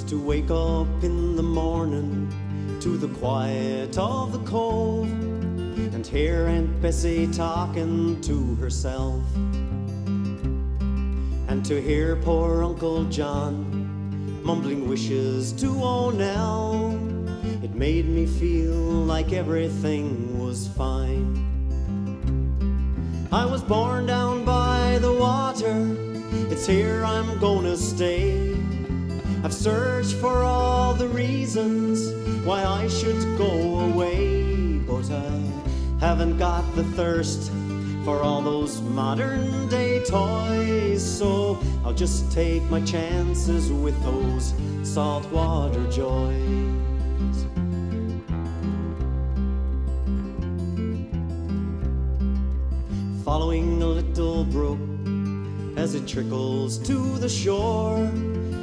used to wake up in the morning to the quiet of the cove and hear Aunt Bessie talking to herself, and to hear poor Uncle John mumbling wishes to old Nell. It made me feel like everything was fine. I was born down by the water, it's here I'm gonna stay. I've searched for all the reasons why I should go away, but I haven't got the thirst for all those modern day toys, so I'll just take my chances with those saltwater joys. Following a little brook as it trickles to the shore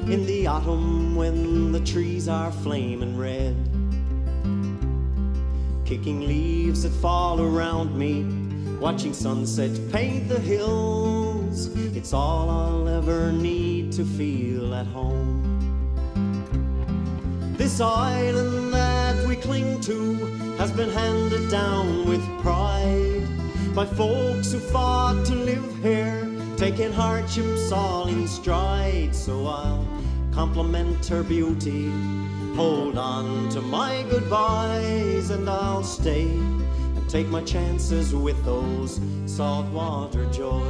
in the autumn when the trees are flaming red, kicking leaves that fall around me, watching sunset paint the hills. It's all I'll ever need to feel at home. This island that we cling to has been handed down with pride by folks who fought to live here, taking hardships all in stride. So I'll compliment her beauty, hold on to my goodbyes, and I'll stay and take my chances with those saltwater joys.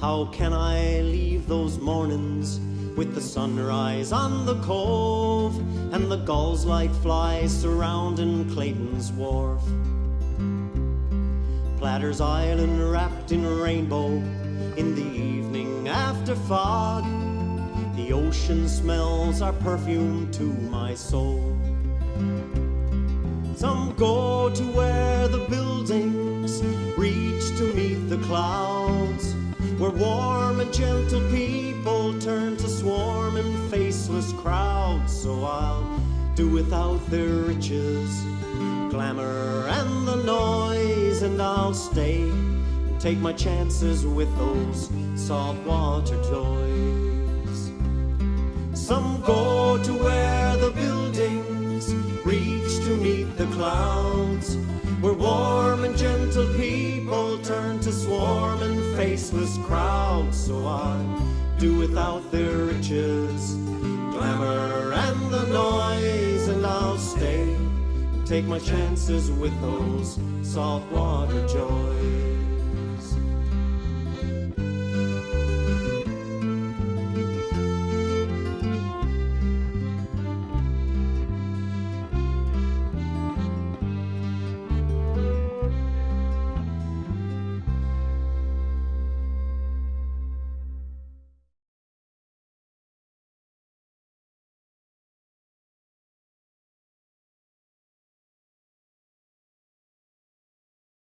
How can I leave those mornings with the sunrise on the cove and the gulls like flies surrounding Clayton's Wharf? Platter's Island wrapped in rainbow in the evening after fog. The ocean smells are perfume to my soul. Some go to where the buildings reach to meet the clouds, where warm and gentle people turn to swarming faceless crowds. So I'll do without their riches, glamour and the noise, and I'll stay and take my chances with those saltwater joys. Some go to where the buildings reach to meet the clouds, where warm and gentle people turn to swarming faceless crowds. So I'll do without their riches, glamour and the noise, and I'll stay and take my chances with those saltwater joys.